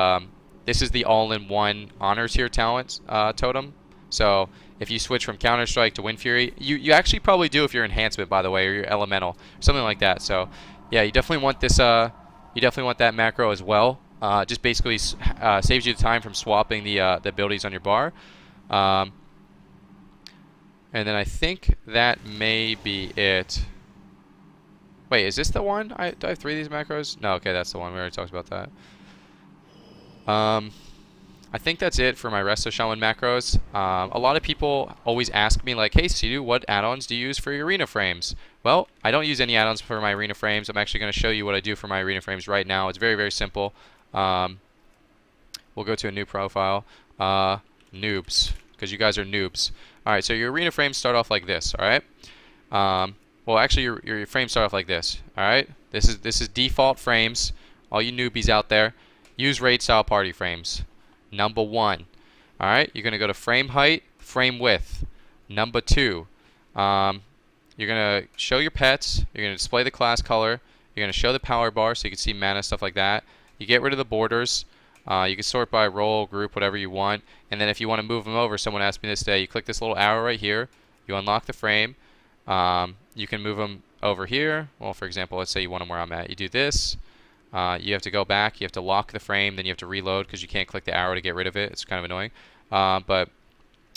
all-in-one Honor Tier talent totem. So if you switch from Counter-Strike to Wind Fury, you actually probably do if you're Enhancement, by the way, or you're Elemental, something like that. So yeah, you definitely want this. You definitely want that macro as well. Just basically saves you the time from swapping the abilities on your bar. And then I think that may be it. Wait, is this the one? Do I have 3 of these macros? No, okay, that's the one. We already talked about that. I think that's it for my Resto Shaman macros. A lot of people always ask me, like, hey, Cdew, what add-ons do you use for your arena frames? Well, I don't use any add-ons for my arena frames. I'm actually going to show you what I do for my arena frames right now. It's very, very simple. We'll go to a new profile. Noobs, because you guys are noobs. All right, so your arena frames start off like this, all right? Well, actually, your frames start off like this, all right? This is default frames. All you newbies out there, use raid style party frames. Number 1, all right? You're gonna go to frame height, frame width. Number 2, you're gonna show your pets. You're gonna display the class color. You're gonna show the power bar so you can see mana, stuff like that. You get rid of the borders. You can sort by role, group, whatever you want. And then if you want to move them over, someone asked me this today, you click this little arrow right here. You unlock the frame. You can move them over here. Well, for example, let's say you want them where I'm at. You do this. You have to go back. You have to lock the frame. Then you have to reload because you can't click the arrow to get rid of it. It's kind of annoying. But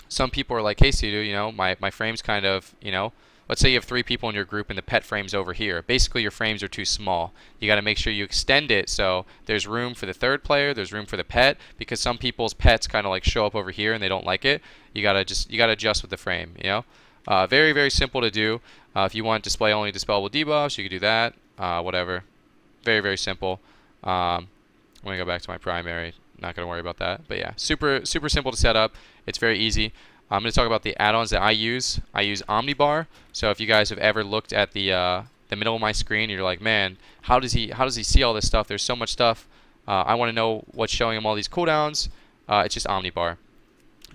some people are like, hey, Cdew, you know, my frame's kind of, you know, let's say you have 3 people in your group and the pet frame's over here. Basically, your frames are too small. You got to make sure you extend it so there's room for the 3rd player, there's room for the pet, because some people's pets kind of like show up over here and they don't like it. You gotta adjust with the frame, you know. Very, very simple to do. If you want display only dispellable debuffs, you can do that. Whatever. Very, very simple. I'm gonna go back to my primary. Not gonna worry about that. But yeah, super, super simple to set up. It's very easy. I'm going to talk about the add-ons that I use. I use Omnibar. So if you guys have ever looked at the middle of my screen, you're like, man, how does he see all this stuff? There's so much stuff. I want to know what's showing him all these cooldowns. It's just Omnibar.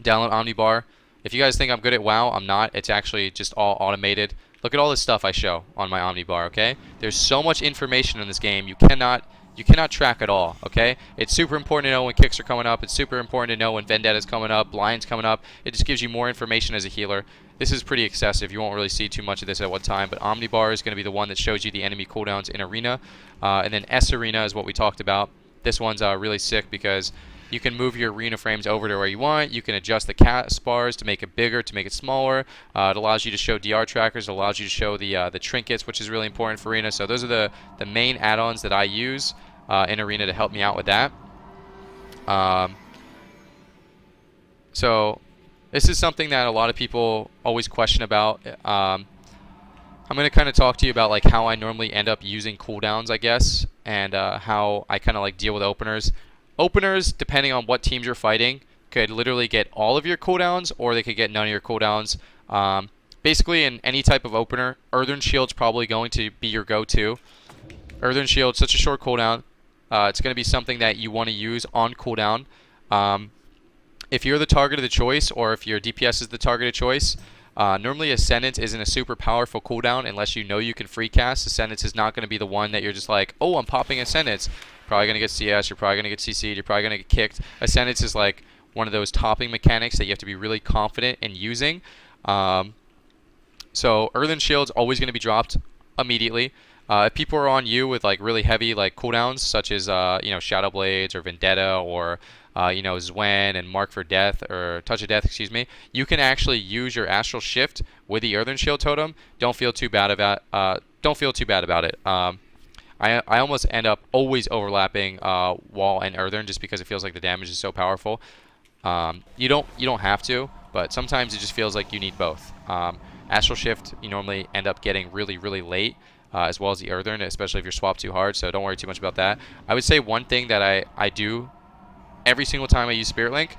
Download Omnibar. If you guys think I'm good at WoW, I'm not. It's actually just all automated. Look at all this stuff I show on my Omnibar, okay? There's so much information in this game. You cannot track it all, okay? It's super important to know when kicks are coming up. It's super important to know when Vendetta's coming up, Lion's coming up. It just gives you more information as a healer. This is pretty excessive. You won't really see too much of this at one time, but Omnibar is going to be the one that shows you the enemy cooldowns in Arena. And then S Arena is what we talked about. this one's really sick because you can move your arena frames over to where you want. You can adjust the cast bars to make it bigger, to make it smaller. It allows you to show DR trackers. It allows you to show the trinkets, which is really important for Arena. So those are the main add-ons that I use in Arena to help me out with that. So this is something that a lot of people always question about. I'm going to kind of talk to you about like how I normally end up using cooldowns, I guess, and how I kind of like deal with openers. Openers, depending on what teams you're fighting, could literally get all of your cooldowns, or they could get none of your cooldowns. Basically, in any type of opener, Earthen Shield's probably going to be your go-to. Earthen Shield, such a short cooldown. It's going to be something that you want to use on cooldown. If you're the target of the choice, or if your DPS is the target of choice, normally Ascendance isn't a super powerful cooldown unless you know you can free cast. Ascendance is not going to be the one that you're just like, oh, I'm popping Ascendance. Probably going to get CS, you're probably going to get CC'd, you're probably going to get kicked. Ascendance is like one of those topping mechanics that you have to be really confident in using. So Earthen Shield's always going to be dropped immediately. If people are on you with like really heavy like cooldowns, such as Shadow Blades or Vendetta or Zwen and Mark for Death or Touch of Death, excuse me, you can actually use your Astral Shift with the Earthen Shield totem. Don't feel too bad about it. I almost end up always overlapping Wall and Earthen just because it feels like the damage is so powerful. You don't have to, but sometimes it just feels like you need both. Astral Shift you normally end up getting really, really late, as well as the Earthen, especially if you're swapped too hard, so don't worry too much about that. I would say one thing that I do every single time I use Spirit Link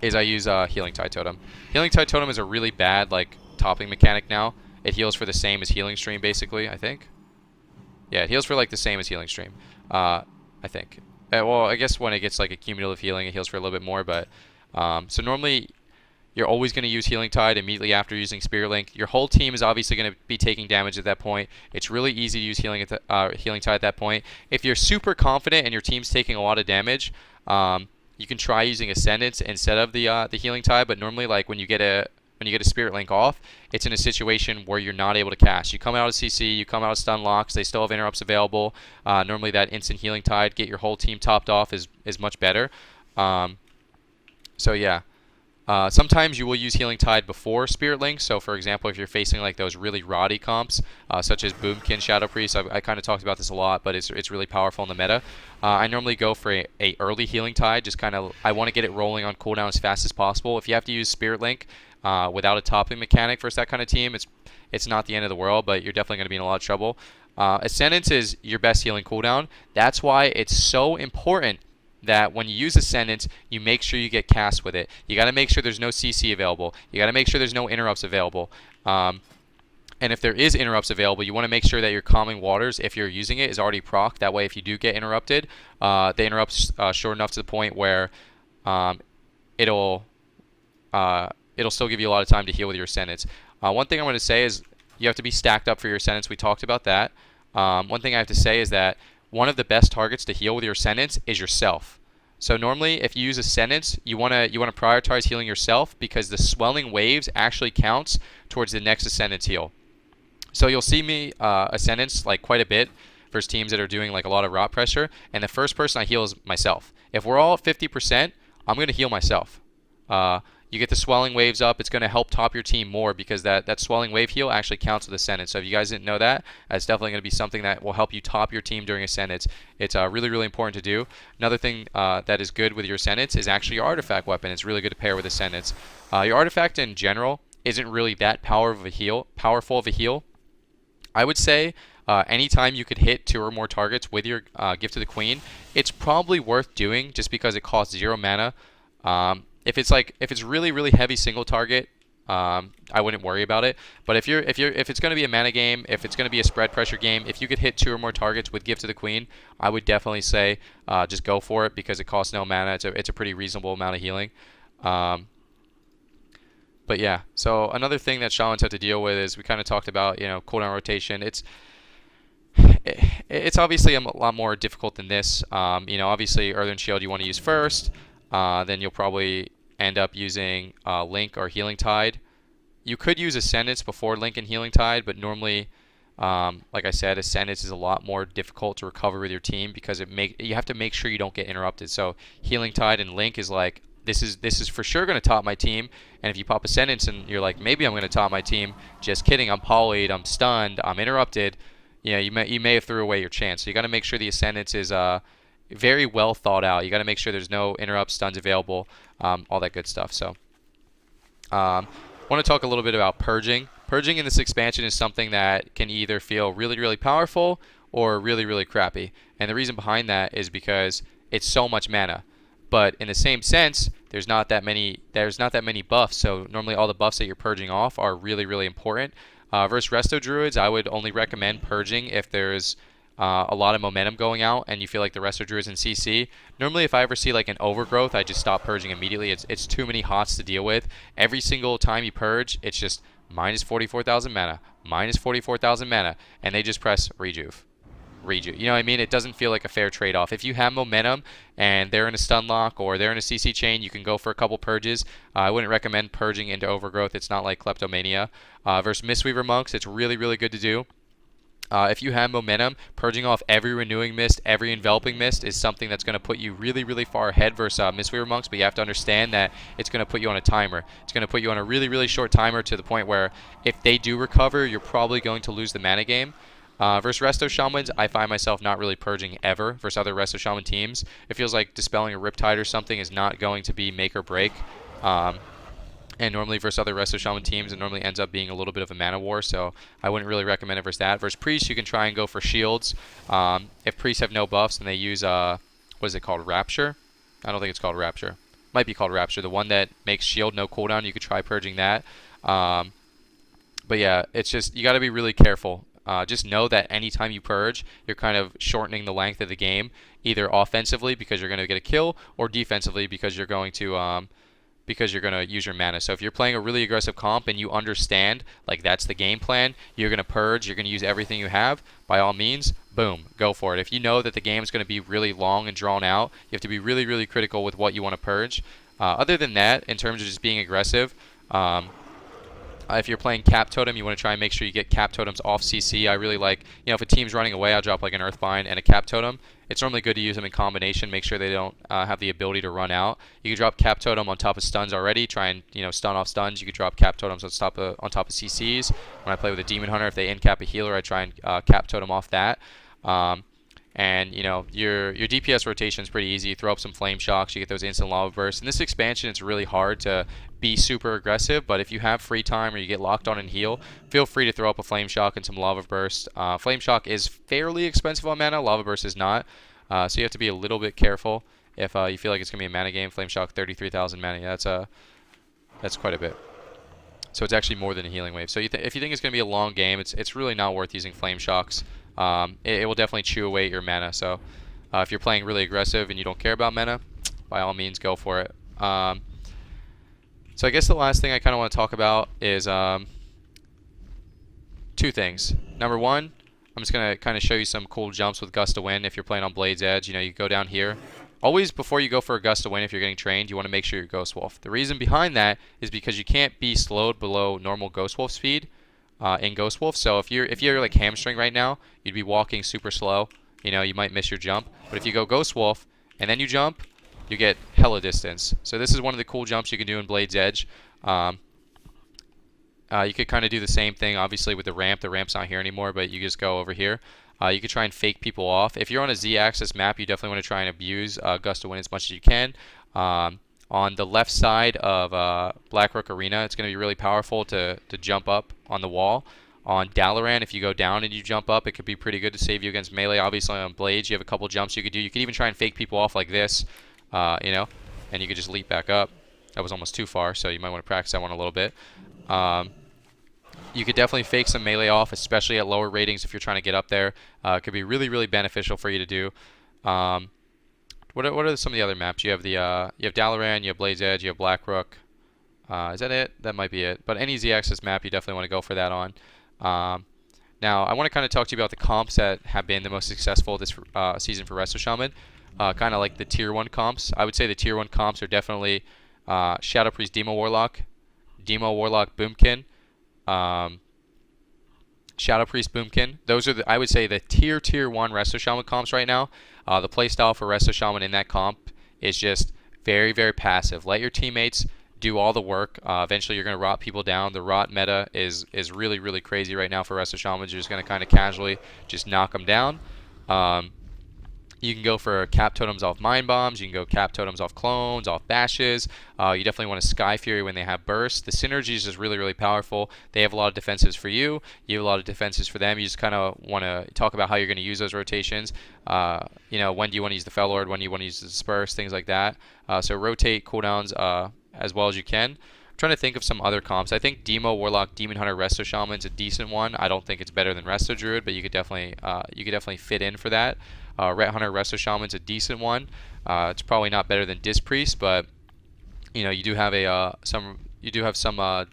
is I use Healing Tide Totem. Healing Tide Totem is a really bad like topping mechanic now. It heals for the same as Healing Stream, basically, I think. Yeah, it heals for like the same as Healing Stream, I think. Well, I guess when it gets like a cumulative healing, it heals for a little bit more, but so normally you're always going to use Healing Tide immediately after using Spirit Link. Your whole team is obviously going to be taking damage at that point. It's really easy to use Healing Tide at that point. If you're super confident and your team's taking a lot of damage, you can try using Ascendance instead of the Healing Tide. But normally, like when you get a Spirit Link off, it's in a situation where you're not able to cast. You come out of CC, you come out of stun locks. They still have interrupts available. Normally, that instant Healing Tide, get your whole team topped off is much better. So yeah. Sometimes you will use Healing Tide before Spirit Link. So, for example, if you're facing like those really roddy comps, such as Boomkin, Shadow Priest, I kind of talked about this a lot, but it's really powerful in the meta. I normally go for a early Healing Tide. Just kind of, I want to get it rolling on cooldown as fast as possible. If you have to use Spirit Link without a topping mechanic versus that kind of team, it's not the end of the world, but you're definitely going to be in a lot of trouble. Ascendance is your best healing cooldown. That's why it's so important that when you use Ascendance, you make sure you get cast with it. You got to make sure there's no CC available. You got to make sure there's no interrupts available. And if there is interrupts available, you want to make sure that your Calming Waters, if you're using it, is already proc. That way, if you do get interrupted, the interrupt's short enough to the point where it'll still give you a lot of time to heal with your Ascendance. One thing I'm going to say is you have to be stacked up for your Ascendance. We talked about that. One thing I have to say is that one of the best targets to heal with your Ascendance is yourself. So normally, if you use Ascendance, you want to prioritize healing yourself because the swelling waves actually counts towards the next Ascendance heal. So you'll see me Ascendance like quite a bit versus teams that are doing like a lot of rot pressure, and the first person I heal is myself. If we're all at 50%, I'm going to heal myself. You get the swelling waves up, it's going to help top your team more because that swelling wave heal actually counts with Ascendance. So if you guys didn't know that, that's definitely going to be something that will help you top your team during Ascendance. It's really, really important to do. Another thing that is good with your Ascendance is actually your Artifact weapon. It's really good to pair with Ascendance. Your Artifact in general isn't really that powerful of a heal. I would say anytime you could hit 2 or more targets with your Gift of the Queen, it's probably worth doing just because it costs 0 mana. If it's really, really heavy single target, I wouldn't worry about it. But if it's going to be a mana game, if it's going to be a spread pressure game, if you could hit 2 or more targets with Gift of the Queen, I would definitely say just go for it because it costs no mana. It's a pretty reasonable amount of healing. But yeah, so another thing that Shamans have to deal with is we kind of talked about cooldown rotation. It's obviously a lot more difficult than this. Obviously Earthen Shield you want to use first. Then you'll probably end up using Link or Healing Tide. You could use Ascendance before Link and Healing Tide, but normally Like I said, Ascendance is a lot more difficult to recover with your team because you have to make sure you don't get interrupted. So Healing Tide and Link is like, this is for sure going to top my team. And if you pop Ascendance and you're like, maybe I'm going to top my team, just kidding, I'm polyed, I'm stunned, I'm interrupted. You may have threw away your chance. So you got to make sure the Ascendance is very well thought out. You got to make sure there's no interrupts, stuns available, all that good stuff. So I want to talk a little bit about purging. Purging in this expansion is something that can either feel really, really powerful or really, really crappy. And the reason behind that is because it's so much mana. But in the same sense, there's not that many buffs. So normally all the buffs that you're purging off are really, really important. Versus Resto Druids, I would only recommend purging if there's a lot of momentum going out and you feel like the Resto Druids in CC. Normally if I ever see like an overgrowth, I just stop purging immediately. It's too many hots to deal with. Every single time you purge, it's just minus 44,000 mana, minus 44,000 mana, and they just press rejuve. You know what I mean? It doesn't feel like a fair trade-off. If you have momentum and they're in a stun lock or they're in a CC chain, you can go for a couple purges. I wouldn't recommend purging into overgrowth. It's not like Kleptomania. Versus Mistweaver Monks, it's really, really good to do. If you have momentum, purging off every Renewing Mist, every Enveloping Mist is something that's going to put you really, really far ahead versus Mistweaver Monks, but you have to understand that it's going to put you on a timer. It's going to put you on a really, really short timer to the point where if they do recover, you're probably going to lose the mana game. Versus Resto Shamans, I find myself not really purging ever versus other Resto Shaman teams. It feels like dispelling a Riptide or something is not going to be make or break. And normally versus other Resto Shaman teams, it normally ends up being a little bit of a mana war, so I wouldn't really recommend it versus that. Versus Priests, you can try and go for shields. If Priests have no buffs, then they use, what is it called, Rapture? I don't think it's called Rapture. Might be called Rapture. The one that makes shield no cooldown, you could try purging that. But yeah, it's just, you got to be really careful. Just know that anytime you purge, you're kind of shortening the length of the game, either offensively because you're going to get a kill, or defensively because you're going to use your mana. So if you're playing a really aggressive comp and you understand, like that's the game plan, you're going to purge, you're going to use everything you have, by all means, boom, go for it. If you know that the game is going to be really long and drawn out, you have to be really, really critical with what you want to purge. Other than that, in terms of just being aggressive, if you're playing Cap Totem, you want to try and make sure you get Cap Totems off CC. I really like, if a team's running away, I'll drop like an Earthbind and a Cap Totem. It's normally good to use them in combination, make sure they don't have the ability to run out. You can drop Cap Totem on top of stuns already, try and stun off stuns. You could drop Cap Totems on top of CCs. When I play with a Demon Hunter, if they in-cap a healer, I try and Cap Totem off that. And your DPS rotation is pretty easy. You throw up some flame shocks, you get those instant lava bursts. In this expansion, it's really hard to be super aggressive, but if you have free time or you get locked on and heal, feel free to throw up a flame shock and some lava burst. Flame shock is fairly expensive on mana, lava burst is not, so you have to be a little bit careful if you feel like it's gonna be a mana game. Flame shock 33,000 mana, yeah, that's quite a bit. So it's actually more than a healing wave. So if you think it's gonna be a long game, it's really not worth using flame shocks. It will definitely chew away your mana. So if you're playing really aggressive and you don't care about mana, by all means go for it. So I guess the last thing I kind of want to talk about is two things. Number one, I'm just going to kind of show you some cool jumps with Gust of Wind if you're playing on Blade's Edge. You go down here. Always before you go for a Gust of Wind, if you're getting trained, you want to make sure you're Ghost Wolf. The reason behind that is because you can't be slowed below normal Ghost Wolf speed in Ghost Wolf. So if you're like hamstring right now, you'd be walking super slow. You might miss your jump. But if you go Ghost Wolf and then you jump, you get hella distance. So this is one of the cool jumps you can do in Blade's Edge. You could kind of do the same thing, obviously, with the ramp. The ramp's not here anymore, but you just go over here. You could try and fake people off. If you're on a Z-axis map, you definitely want to try and abuse Gust of Wind as much as you can. On the left side of Blackrook Arena, it's going to be really powerful to jump up on the wall. On Dalaran, if you go down and you jump up, it could be pretty good to save you against melee. Obviously, on Blades, you have a couple jumps you could do. You could even try and fake people off like this, and you could just leap back up. That was almost too far, so you might want to practice that one a little bit. You could definitely fake some melee off, especially at lower ratings if you're trying to get up there. It could be really, really beneficial for you to do. What are some of the other maps? You have you have Dalaran, you have Blade's Edge, you have Blackrook. Is that it? That might be it. But any Z-axis map, you definitely want to go for that on. Now, I want to kind of talk to you about the comps that have been the most successful this season for Resto Shaman. Kind of like the Tier 1 comps. I would say the Tier 1 comps are definitely Shadow Priest Demo Warlock Boomkin, Shadow Priest, Boomkin. Those are, I would say, the tier 1 Resto Shaman comps right now. The playstyle for Resto Shaman in that comp is just very, very passive. Let your teammates do all the work. Eventually, you're going to rot people down. The rot meta is really, really crazy right now for Resto Shamans. You're just going to kind of casually just knock them down. You can go for cap totems off mind bombs. You can go cap totems off clones, off bashes. You definitely want a Sky Fury when they have bursts. The synergy is just really, really powerful. They have a lot of defenses for you. You have a lot of defenses for them. You just kind of want to talk about how you're going to use those rotations. You know, when do you want to use the Fel Lord? When do you want to use the Disperse? Things like that. So rotate cooldowns as well as you can. I'm trying to think of some other comps. I think Demo, Warlock, Demon Hunter, Resto Shaman's a decent one. I don't think it's better than Resto Druid, but you could definitely fit in for that. Ret Hunter, Resto Shaman's a decent one. It's probably not better than Disc Priest, but you know, you do have some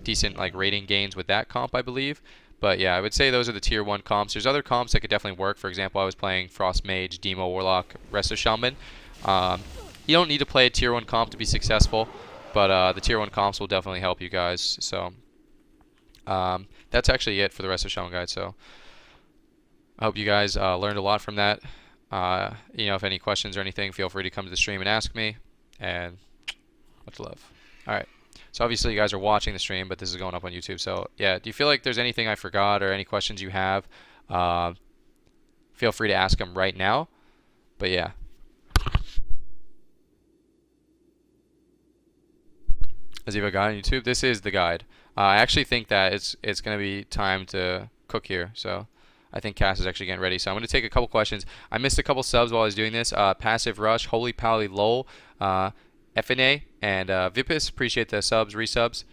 decent like rating gains with that comp, I believe. But yeah, I would say those are the tier 1 comps. There's other comps that could definitely work. For example, I was playing Frost Mage, Demo, Warlock, Resto Shaman. You don't need to play a tier 1 comp to be successful, but the tier 1 comps will definitely help you guys. So that's actually it for the Resto Shaman guide. So I hope you guys learned a lot from that. You know, if any questions or anything, feel free to come to the stream and ask me. And much love. All right. So obviously you guys are watching the stream, but this is going up on YouTube. So yeah, do you feel like there's anything I forgot or any questions you have? Feel free to ask them right now. But yeah. Does he have a guide on YouTube? This is the guide. I actually think that it's going to be time to cook here. So I think Cass is actually getting ready. So I'm going to take a couple questions. I missed a couple subs while I was doing this. Passive Rush, Holy Pally Lol, FNA, and Vipus. Appreciate the subs, resubs.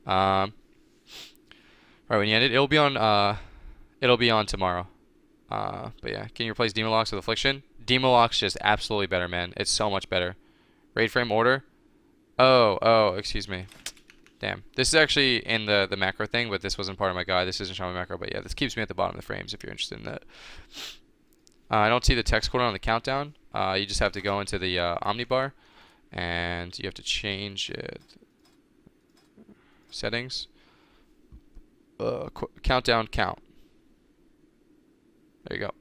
All right, when you end it, it'll be on tomorrow. But yeah, can you replace Demolox with Affliction? Demolox just absolutely better, man. It's so much better. Raid frame order. Oh, excuse me. Damn. This is actually in the macro thing, but this wasn't part of my guide. This isn't showing macro, but yeah, this keeps me at the bottom of the frames if you're interested in that. I don't see the text cooldown on the countdown. You just have to go into the Omnibar, and you have to change it. Settings. Countdown count. There you go.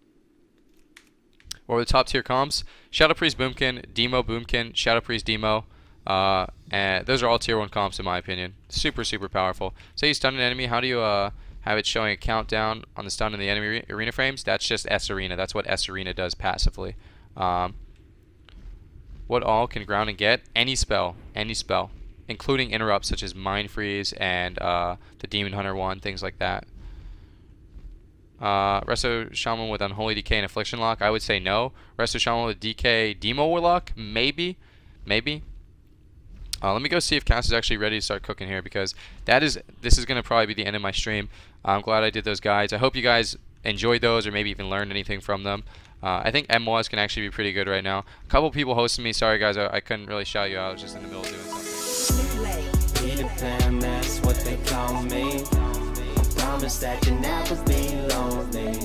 What were the top tier comps? Shadow Priest Boomkin, Demo Boomkin, Shadow Priest Demo. And those are all tier 1 comps in my opinion. Super, super powerful. Say you stun an enemy, how do you have it showing a countdown on the stun in the enemy arena frames? That's just S Arena. That's what S Arena does passively. What all can grounding get? Any spell, including interrupts such as Mind Freeze and the Demon Hunter one, things like that. Resto Shaman with Unholy Decay and Affliction Lock, I would say no. Resto Shaman with DK Demo Warlock, maybe. Let me go see if Cass is actually ready to start cooking here, because this is going to probably be the end of my stream. I'm glad I did those guides. I hope you guys enjoyed those or maybe even learned anything from them. I think MOS can actually be pretty good right now. A couple people hosted me. Sorry guys, I couldn't really shout you out. I was just in the middle of doing something. Peter Pan, that's what they call me. Promise that you never be lonely.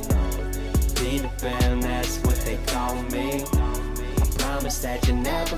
Peter Pan, that's what they call me. I promise that you never